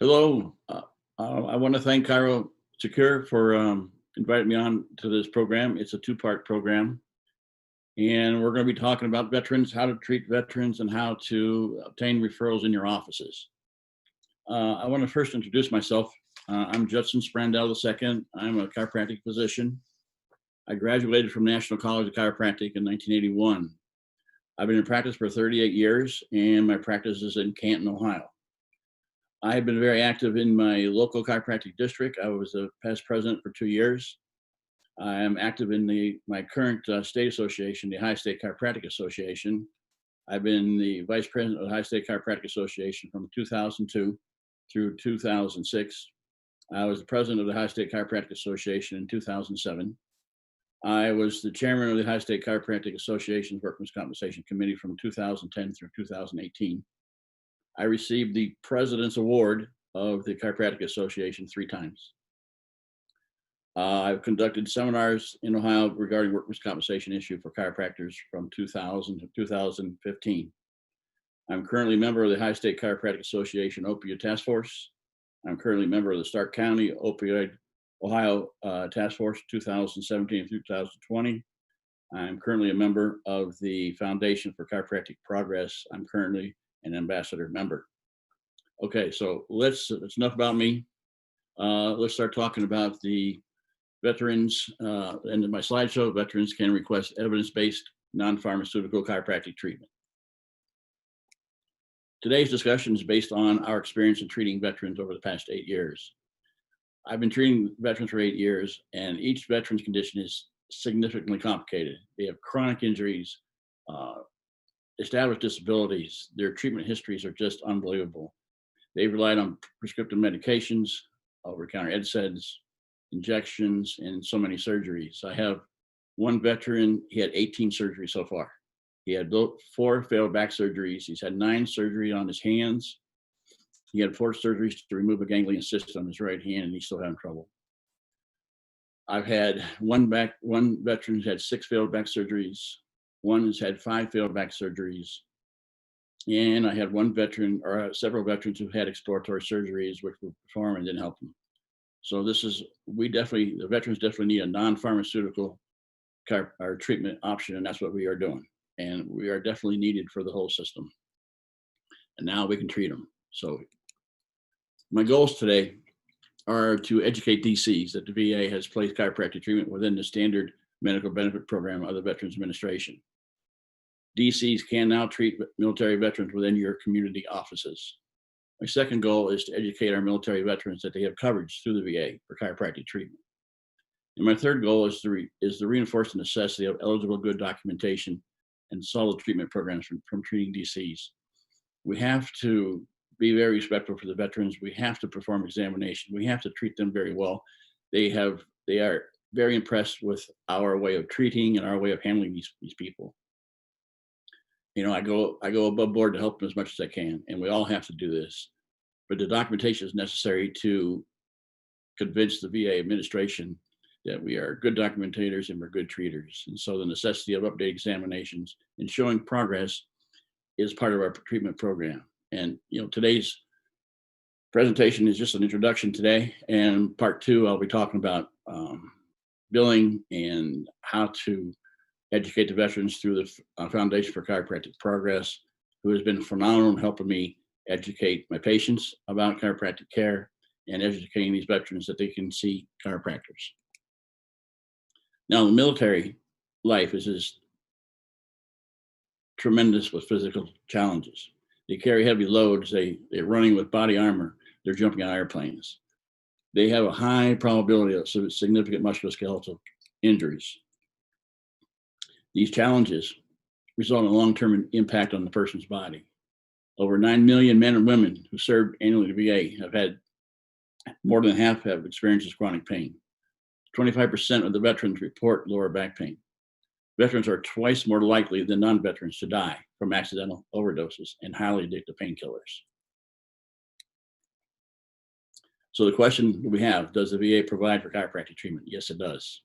Hello. I want to thank ChiroSecure for inviting me on to this program. It's a two-part program, and we're going to be talking about veterans, how to treat veterans, and how to obtain referrals in your offices. I want to first introduce myself. I'm Judson Sprandell II. I'm a chiropractic physician. I graduated from National College of Chiropractic in 1981. I've been in practice for 38 years, and my practice is in Canton, Ohio. I have been very active in my local chiropractic district. I was a past president for 2 years. I am active in my current state association, the Ohio State Chiropractic Association. I've been the vice president of the Ohio State Chiropractic Association from 2002 through 2006. I was the president of the Ohio State Chiropractic Association in 2007. I was the chairman of the Ohio State Chiropractic Association's Workmen's Compensation Committee from 2010 through 2018. I received the President's Award of the Chiropractic Association 3 times. I've conducted seminars in Ohio regarding workers' compensation issue for chiropractors from 2000 to 2015. I'm currently a member of the Ohio State Chiropractic Association Opioid Task Force. I'm currently a member of the Stark County Opioid Ohio Task Force 2017 through 2020. I'm currently a member of the Foundation for Chiropractic Progress. I'm currently an ambassador member. Okay, so it's enough about me. Let's start talking about the veterans. And in my slideshow, veterans can request evidence-based non-pharmaceutical chiropractic treatment. Today's discussion is based on our experience in treating veterans over the past 8 years. I've been treating veterans for 8 years, and each veteran's condition is significantly complicated. They have chronic injuries, established disabilities. Their treatment histories are just unbelievable. They've relied on prescriptive medications, over-the-counter NSAIDs, injections, and so many surgeries. I have one veteran, he had 18 surgeries so far. He had 4 failed back surgeries. He's had 9 surgeries on his hands. He had 4 surgeries to remove a ganglion cyst on his right hand, and he's still having trouble. I've had one veteran who's had 6 failed back surgeries. One has had 5 failed back surgeries. And I had one veteran, or several veterans who had exploratory surgeries which were performed and didn't help them. So the veterans definitely need a non-pharmaceutical treatment option, and that's what we are doing. And we are definitely needed for the whole system. And now we can treat them. So my goals today are to educate DCs that the VA has placed chiropractic treatment within the standard medical benefit program of the Veterans Administration. DCs can now treat military veterans within your community offices. My second goal is to educate our military veterans that they have coverage through the VA for chiropractic treatment. And my third goal is to reinforce the necessity of eligible good documentation and solid treatment programs from treating DCs. We have to be very respectful for the veterans. We have to perform examination. We have to treat them very well. They are very impressed with our way of treating and our way of handling these people. You know, I go above board to help them as much as I can, and we all have to do this. But the documentation is necessary to convince the VA administration that we are good documentators and we're good treaters. And so the necessity of updated examinations and showing progress is part of our treatment program. And today's presentation is just an introduction today. And part 2, I'll be talking about billing and how to educate the veterans through the Foundation for Chiropractic Progress, who has been phenomenal in helping me educate my patients about chiropractic care and educating these veterans that they can see chiropractors. Now, the military life is just tremendous with physical challenges. They carry heavy loads. They're running with body armor. They're jumping on airplanes. They have a high probability of significant musculoskeletal injuries. These challenges result in a long-term impact on the person's body. Over 9 million men and women who served annually to VA have had more than half have experienced chronic pain. 25% of the veterans report lower back pain. Veterans are twice more likely than non-veterans to die from accidental overdoses and highly addictive painkillers. So the question we have, does the VA provide for chiropractic treatment? Yes, it does.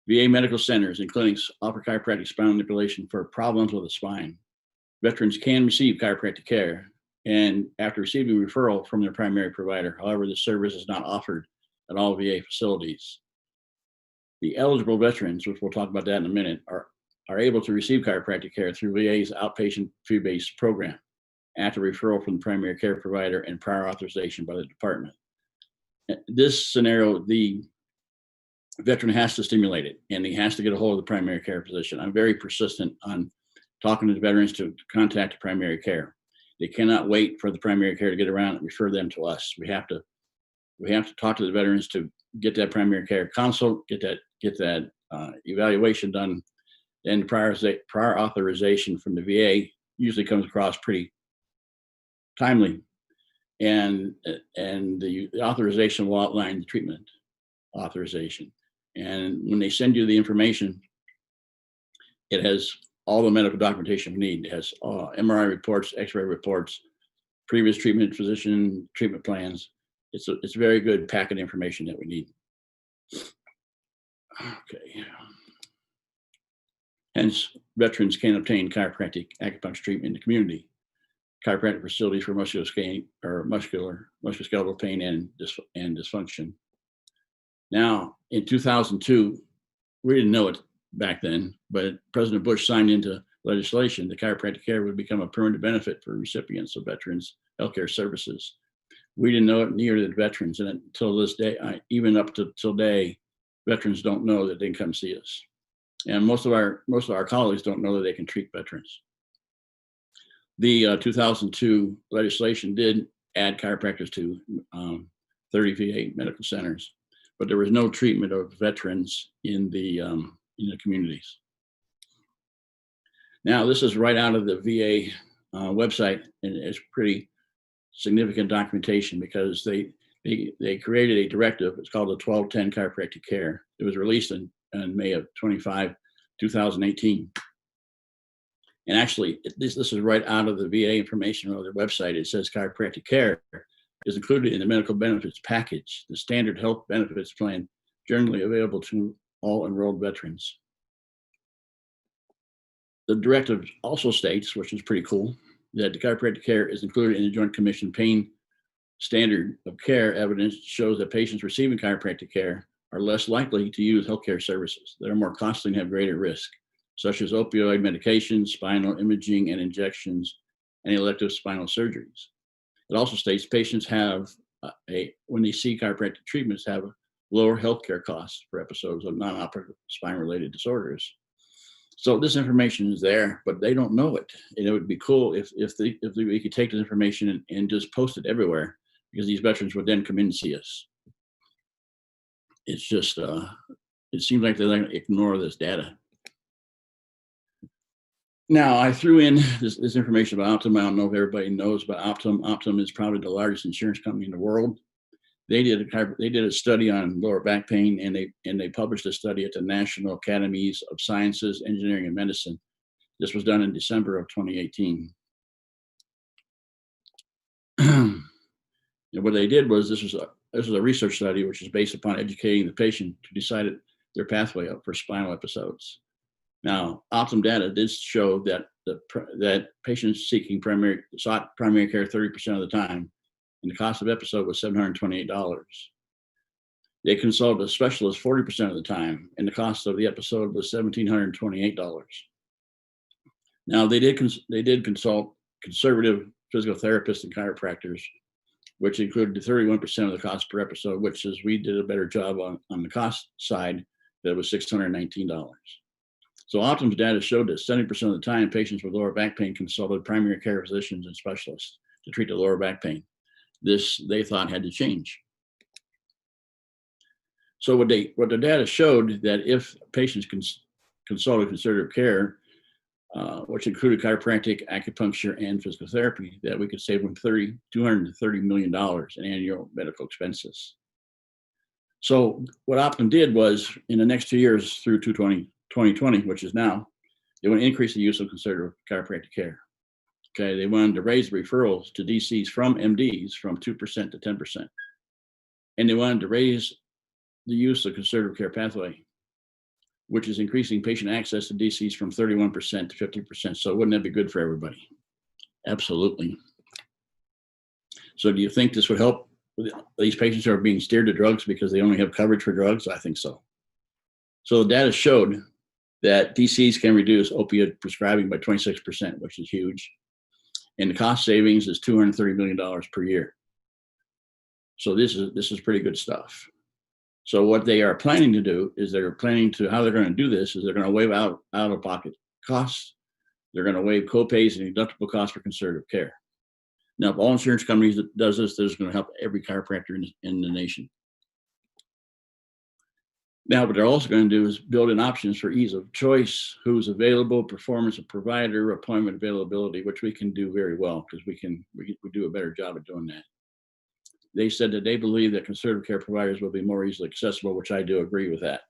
VA medical centers and clinics offer chiropractic spinal manipulation for problems with the spine. Veterans can receive chiropractic care and after receiving a referral from their primary provider. However, the service is not offered at all VA facilities. The eligible veterans, which we'll talk about that in a minute, are able to receive chiropractic care through VA's outpatient fee-based program after referral from the primary care provider and prior authorization by the department. This scenario, the veteran has to stimulate it, and he has to get a hold of the primary care physician. I'm very persistent on talking to the veterans to contact the primary care. They cannot wait for the primary care to get around and refer them to us. We have to talk to the veterans to get that primary care consult, get that evaluation done, and prior authorization from the VA usually comes across pretty timely, and the authorization will outline the treatment authorization. And when they send you the information, it has all the medical documentation we need. It has MRI reports, X-ray reports, previous treatment, physician treatment plans. It's very good packet information that we need. Okay. Hence, veterans can obtain chiropractic acupuncture treatment in the community. Chiropractic facilities for musculoskeletal pain and dysfunction. Now, in 2002, we didn't know it back then, but President Bush signed into legislation that chiropractic care would become a permanent benefit for recipients of veterans' healthcare services. We didn't know it, neither did veterans, and until this day, even up to today, veterans don't know that they can come see us, and most of our colleagues don't know that they can treat veterans. The 2002 legislation did add chiropractors to 30 VA medical centers, but there was no treatment of veterans in the communities. Now, this is right out of the VA website, and it's pretty significant documentation because they created a directive. It's called the 1210 Chiropractic Care. It was released in May of 2018. And actually, this is right out of the VA information on their website. It says chiropractic care is included in the medical benefits package, the standard health benefits plan generally available to all enrolled veterans. The directive also states, which is pretty cool, that the chiropractic care is included in the Joint Commission pain standard of care. Evidence shows that patients receiving chiropractic care are less likely to use healthcare services that are more costly and have greater risk, such as opioid medications, spinal imaging and injections, and elective spinal surgeries. It also states patients have when they see chiropractic treatments, have lower healthcare costs for episodes of non-operative spine-related disorders. So this information is there, but they don't know it. And it would be cool if we could take this information and just post it everywhere, because these veterans would then come in and see us. It's just, it seems like they like to ignore this data. Now, I threw in this information about Optum. I don't know if everybody knows about Optum. Optum is probably the largest insurance company in the world. They did a study on lower back pain, and they published a study at the National Academies of Sciences, Engineering, and Medicine. This was done in December of 2018. And what they did was this was a research study which is based upon educating the patient to decide their pathway up for spinal episodes. Now, Optum data did show that that patients sought primary care 30% of the time, and the cost of episode was $728. They consulted a specialist 40% of the time, and the cost of the episode was $1,728. Now, they did consult conservative physical therapists and chiropractors, which included 31% of the cost per episode, which is we did a better job on the cost side. That was $619. So Optum's data showed that 70% of the time, patients with lower back pain consulted primary care physicians and specialists to treat the lower back pain. This, they thought, had to change. So what the data showed that if patients consulted conservative care, which included chiropractic, acupuncture, and physical therapy, that we could save them $230 million in annual medical expenses. So what Optum did was, in the next 2 years through 2020, which is now, they want to increase the use of conservative chiropractic care. Okay, they wanted to raise referrals to DCs from MDs from 2% to 10%. And they wanted to raise the use of conservative care pathway, which is increasing patient access to DCs from 31% to 50%. So wouldn't that be good for everybody? Absolutely. So do you think this would help these patients who are being steered to drugs because they only have coverage for drugs? I think so. So the data showed that DCs can reduce opioid prescribing by 26%, which is huge. And the cost savings is $230 million per year. So this is pretty good stuff. So what they are planning to do is how they're going to do this is they're going to waive out-of-pocket costs. They're going to waive copays and deductible costs for conservative care. Now, if all insurance companies that does this is going to help every chiropractor in the nation. Now, what they're also going to do is build in options for ease of choice, who's available, performance of provider, appointment availability, which we can do very well because we do a better job at doing that. They said that they believe that conservative care providers will be more easily accessible, which I do agree with that.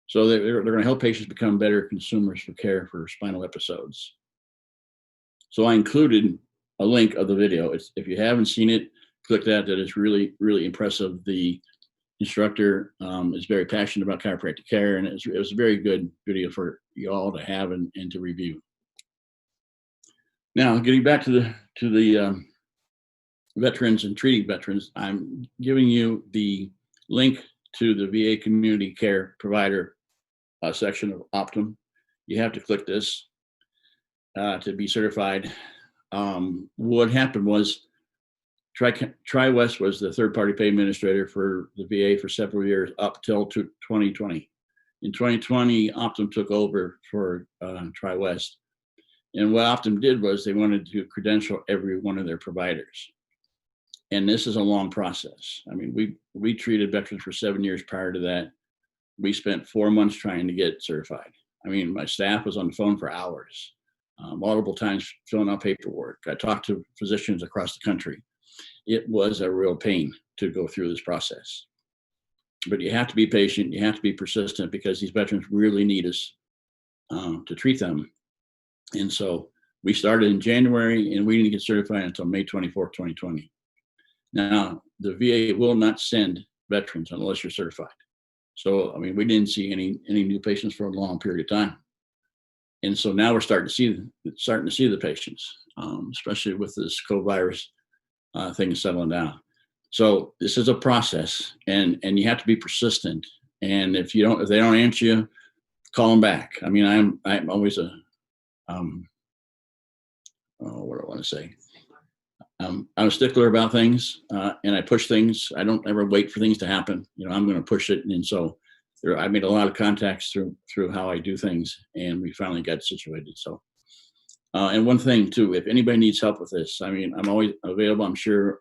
So they're going to help patients become better consumers for care for spinal episodes. So I included a link of the video. If you haven't seen it, click that. That is really, really impressive. The instructor is very passionate about chiropractic care, and it was a very good video for you all to have and to review. Now, getting back to the veterans and treating veterans, I'm giving you the link to the VA community care provider section of Optum. You have to click this to be certified. What happened was TriWest was the third-party pay administrator for the VA for several years up till 2020. In 2020, Optum took over for TriWest. And what Optum did was they wanted to credential every one of their providers. And this is a long process. I mean, we treated veterans for 7 years prior to that. We spent 4 months trying to get certified. I mean, my staff was on the phone for hours, multiple times filling out paperwork. I talked to physicians across the country. It was a real pain to go through this process. But you have to be patient. You have to be persistent because these veterans really need us to treat them. And so we started in January and we didn't get certified until May 24th, 2020. Now, the VA will not send veterans unless you're certified. So, I mean, we didn't see any new patients for a long period of time. And so now we're starting to see the patients, especially with this COVID virus thing settling down. So this is a process, and you have to be persistent. And if they don't answer you, call them back. I mean, I'm always what do I want to say? I'm a stickler about things, and I push things. I don't ever wait for things to happen. I'm going to push it. And so I made a lot of contacts through how I do things, and we finally got situated. So, and one thing too, if anybody needs help with this, I mean, I'm always available. I'm sure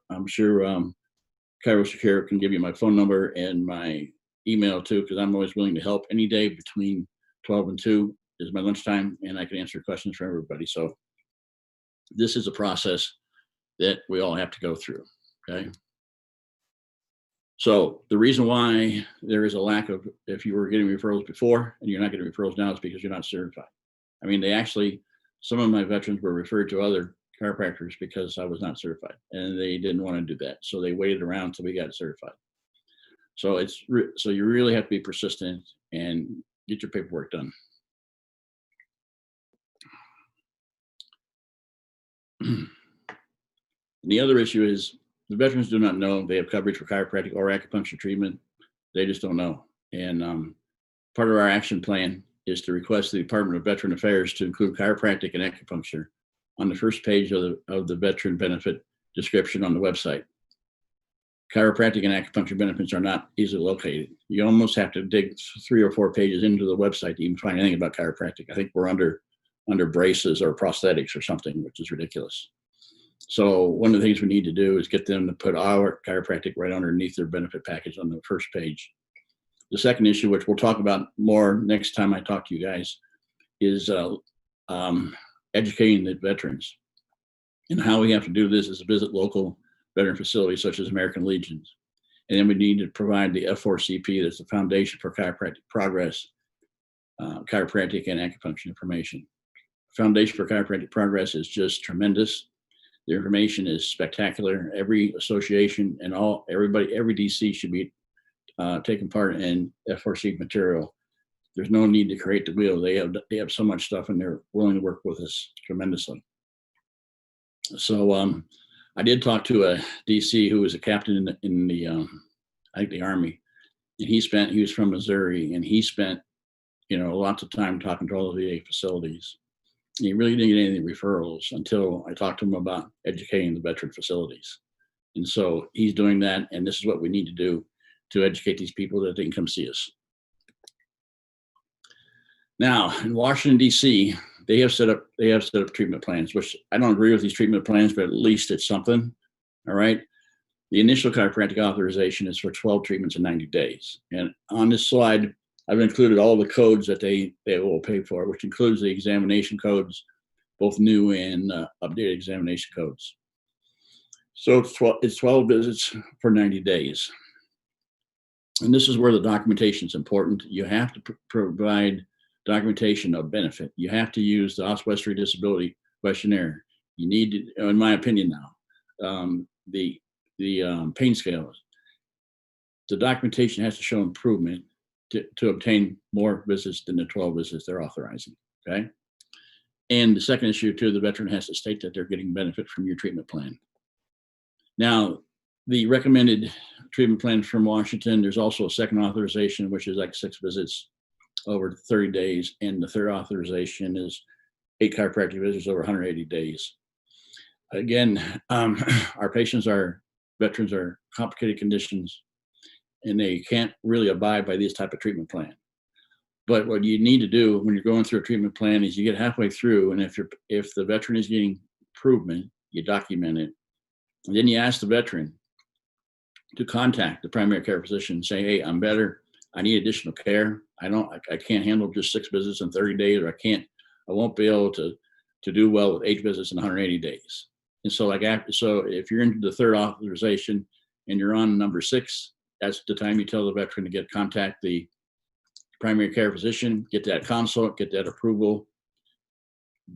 ChiroSecure can give you my phone number and my email too, because I'm always willing to help any day between 12 and 2 is my lunchtime, and I can answer questions for everybody. So this is a process that we all have to go through, okay? So the reason why there is a lack of, if you were getting referrals before and you're not getting referrals now, is because you're not certified. I mean, some of my veterans were referred to other chiropractors because I was not certified, and they didn't want to do that. So they waited around until we got certified. So so you really have to be persistent and get your paperwork done. And the other issue is the veterans do not know they have coverage for chiropractic or acupuncture treatment. They just don't know. And part of our action plan is to request the Department of Veteran Affairs to include chiropractic and acupuncture on the first page of the veteran benefit description on the website. Chiropractic and acupuncture benefits are not easily located. You almost have to dig 3 or 4 pages into the website to even find anything about chiropractic. I think we're under braces or prosthetics or something, which is ridiculous. So one of the things we need to do is get them to put our chiropractic right underneath their benefit package on the first page. The second issue, which we'll talk about more next time I talk to you guys, is educating the veterans. And how we have to do this is visit local veteran facilities such as American Legions. And then we need to provide the F4CP, that's the Foundation for Chiropractic Progress, chiropractic and acupuncture information. Foundation for Chiropractic Progress is just tremendous. The information is spectacular. Every association and every DC should be taking part in F4C material. There's no need to create the wheel. They have so much stuff, and they're willing to work with us tremendously. So I did talk to a DC who was a captain in the I think the Army, and he was from Missouri, and he spent lots of time talking to all the VA facilities. And he really didn't get any referrals until I talked to him about educating the veteran facilities. And so he's doing that, and this is what we need to do to educate these people that they can come see us. Now, in Washington, D.C., they have set up treatment plans, which I don't agree with these treatment plans, but at least it's something. All right. The initial chiropractic authorization is for 12 treatments in 90 days. And on this slide, I've included all the codes that they will pay for, which includes the examination codes, both new and updated examination codes. So it's 12 visits for 90 days. And this is where the documentation is important. You have to provide documentation of benefit. You have to use the Oswestry Disability Questionnaire. You need to, in my opinion now, the pain scales. The documentation has to show improvement to obtain more visits than the 12 visits they're authorizing, okay? And the second issue too, the veteran has to state that they're getting benefit from your treatment plan. Now, the recommended treatment plan from Washington, there's also a second authorization, which is like 6 visits over 30 days. And the third authorization is 8 chiropractic visits over 180 days. Again, our veterans are complicated conditions, and they can't really abide by this type of treatment plan. But what you need to do when you're going through a treatment plan is you get halfway through, and if the veteran is getting improvement, you document it. And then you ask the veteran to contact the primary care physician and say, hey, I'm better. I need additional care. I can't handle just 6 visits in 30 days, or I won't be able to do well with 8 visits in 180 days. And so if you're into the third authorization and you're on number 6, that's the time you tell the veteran to contact the primary care physician, get that consult, get that approval,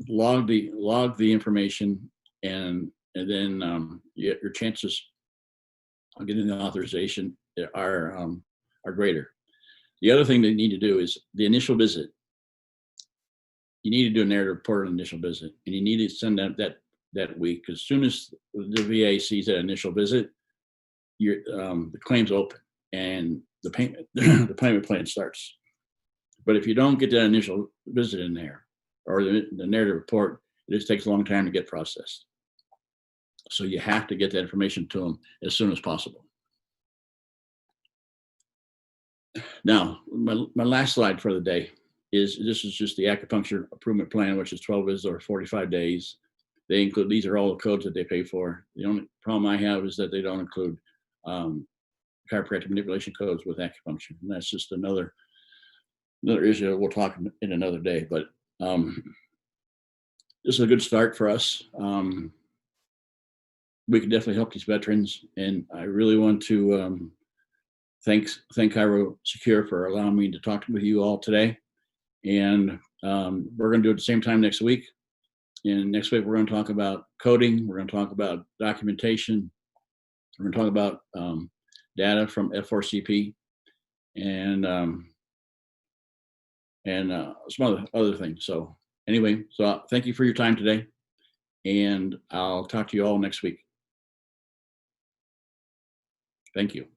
log the information, and then your chances of getting the authorization are greater. The other thing they need to do is the initial visit. You need to do a narrative report on the initial visit, and you need to send that week. As soon as the VA sees that initial visit, the claim's open and the payment plan starts. But if you don't get that initial visit in there, or the narrative report, it just takes a long time to get processed. So you have to get that information to them as soon as possible. Now, my last slide for the day is just the acupuncture improvement plan, which is 12 visits over 45 days. These are all the codes that they pay for. The only problem I have is that they don't include chiropractic manipulation codes with acupuncture. And that's just another issue we'll talk in another day. But this is a good start for us. We can definitely help these veterans. And I really want to thank ChiroSecure for allowing me to talk with you all today. And we're going to do it at the same time next week. And next week, we're going to talk about coding. We're going to talk about documentation. We're going to talk about data from F4CP and some other things. So anyway, thank you for your time today. And I'll talk to you all next week. Thank you.